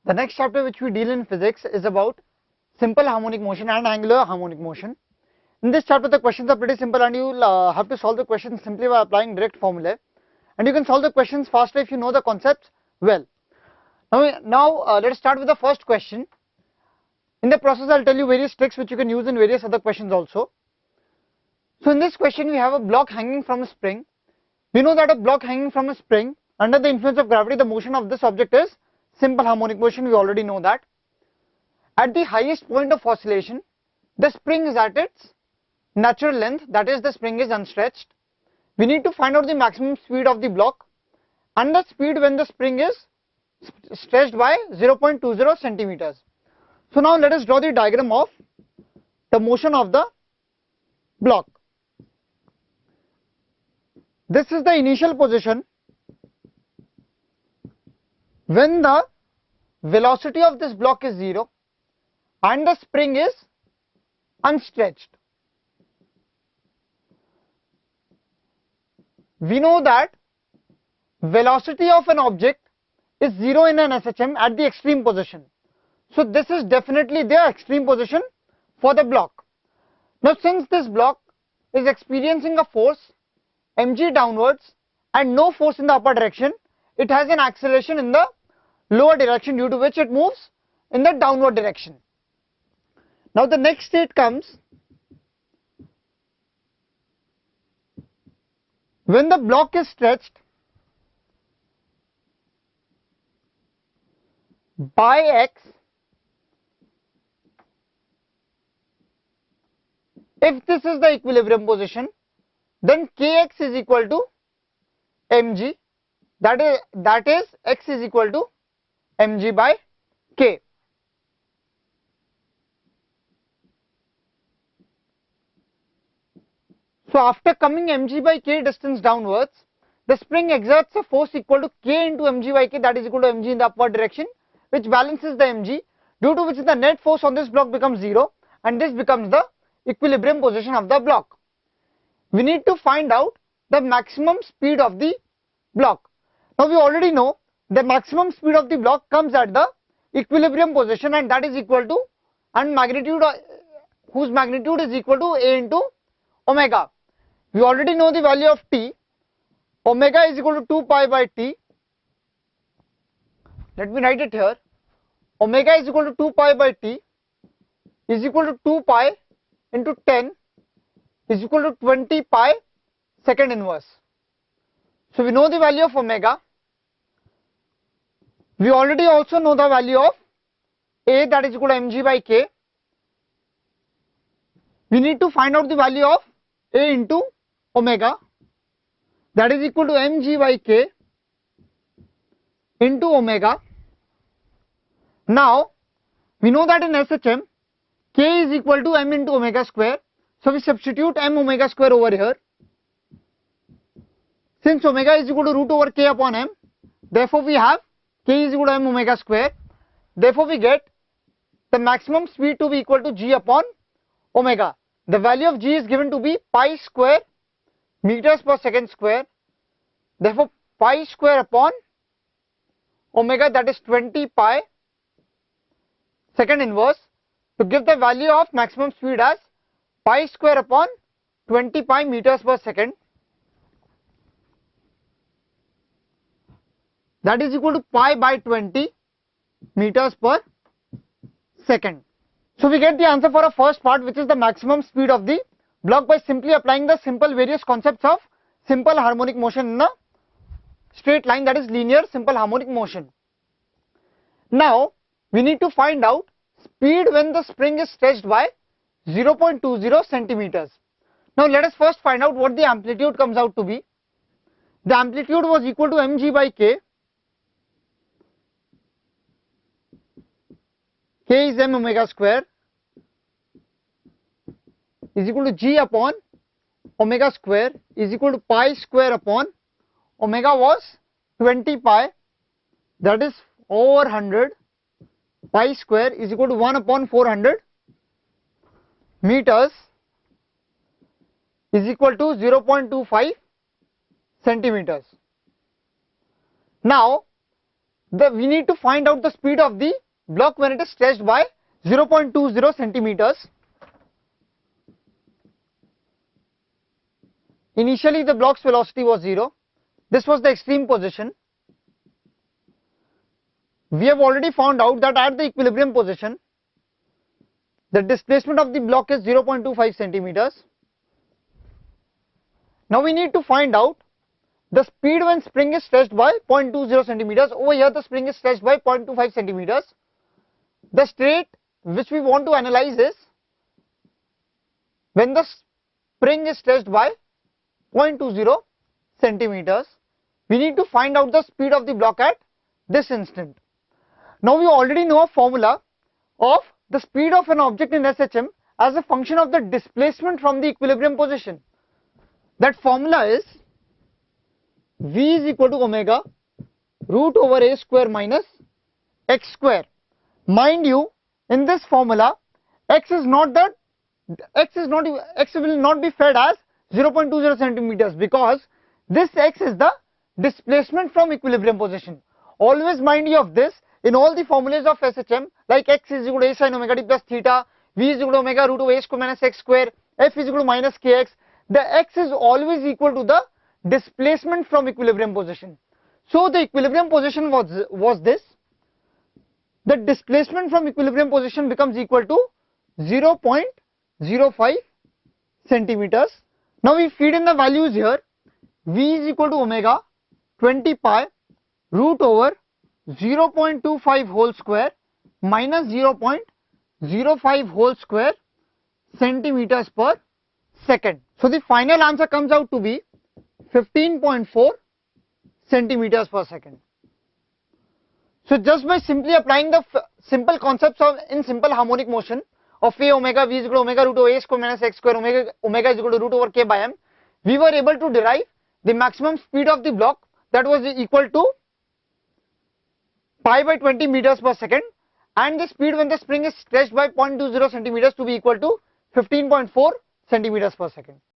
The next chapter which we deal in physics is about simple harmonic motion and angular harmonic motion. In this chapter the questions are pretty simple and you will have to solve the questions simply by applying direct formulae, and you can solve the questions faster if you know the concepts well. Now let us start with the first question. In the process I will tell you various tricks which you can use in various other questions also. So in this question we have a block hanging from a spring. We know that a block hanging from a spring, under the influence of gravity, the motion of this object is simple harmonic motion. We already know that. At the highest point of oscillation, the spring is at its natural length, that is the spring is unstretched. We need to find out the maximum speed of the block and the speed when the spring is stretched by 0.20 centimeters. So now let us draw the diagram of the motion of the block. This is the initial position when the velocity of this block is 0 and the spring is unstretched. We know that velocity of an object is 0 in an SHM at the extreme position. So this is definitely the extreme position for the block. Now since this block is experiencing a force mg downwards and no force in the upper direction, it has an acceleration in the lower direction, due to which it moves in the downward direction. Now the next state comes when the block is stretched by x. If this is the equilibrium position, then kx is equal to mg, that is x is equal to mg by k. So after coming mg by k distance downwards, the spring exerts a force equal to k into mg by k, that is equal to mg in the upward direction, which balances the mg, due to which the net force on this block becomes 0 and this becomes the equilibrium position of the block. We need to find out the maximum speed of the block. Now we already know the maximum speed of the block comes at the equilibrium position, and that is equal to, and magnitude whose magnitude is equal to a into omega. We already know the value of t. Omega is equal to 2 pi by t. Let me write it here. Omega is equal to 2 pi by t is equal to 2 pi into 10 is equal to 20 pi second inverse. So we know the value of omega. We already also know the value of a, that is equal to mg by k. We need to find out the value of a into omega, that is equal to mg by k into omega. Now we know that in SHM k is equal to m into omega square. So we substitute m omega square over here. Since omega is equal to root over k upon m, therefore we have k is equal to m omega square. Therefore we get the maximum speed to be equal to g upon omega. The value of g is given to be pi square meters per second square. Therefore pi square upon omega, that is 20 pi second inverse, to give the value of maximum speed as pi square upon 20 pi meters per second, that is equal to pi by 20 meters per second. So we get the answer for our first part, which is the maximum speed of the block, by simply applying the simple various concepts of simple harmonic motion in a straight line, that is linear simple harmonic motion. Now we need to find out speed when the spring is stretched by 0.20 centimeters. Now let us first find out what the amplitude comes out to be. The amplitude was equal to mg by k. K is m omega square is equal to g upon omega square is equal to pi square upon omega was 20 pi, that is over 100. Pi square is equal to 1 upon 400 meters is equal to 0.25 centimeters. Now we need to find out the speed of the block when it is stretched by 0.20 centimeters. Initially the block's velocity was 0. This was the extreme position. We have already found out that at the equilibrium position, the displacement of the block is 0.25 centimeters. Now we need to find out the speed when spring is stretched by 0.20 centimeters. Over here the spring is stretched by 0.25 centimeters. The state which we want to analyze is when the spring is stretched by 0.20 centimeters. We need to find out the speed of the block at this instant. Now we already know a formula of the speed of an object in SHM as a function of the displacement from the equilibrium position. That formula is V is equal to omega root over a square minus x square. Mind you, in this formula, x will not be fed as 0.20 centimeters because this x is the displacement from equilibrium position. Always mind you of this in all the formulas of SHM, like x is equal to a sin omega t plus theta, v is equal to omega root over a square minus x square, f is equal to minus kx. The x is always equal to the displacement from equilibrium position. So the equilibrium position was this. The displacement from equilibrium position becomes equal to 0.05 centimeters. Now we feed in the values here. V is equal to omega 20 pi root over 0.25 whole square minus 0.05 whole square centimeters per second. So the final answer comes out to be 15.4 centimeters per second. So just by simply applying the simple concepts in simple harmonic motion of a omega v is equal to omega root over a square minus x square omega is equal to root over k by m, we were able to derive the maximum speed of the block that was equal to pi by 20 meters per second, and the speed when the spring is stretched by 0.20 centimeters to be equal to 15.4 centimeters per second.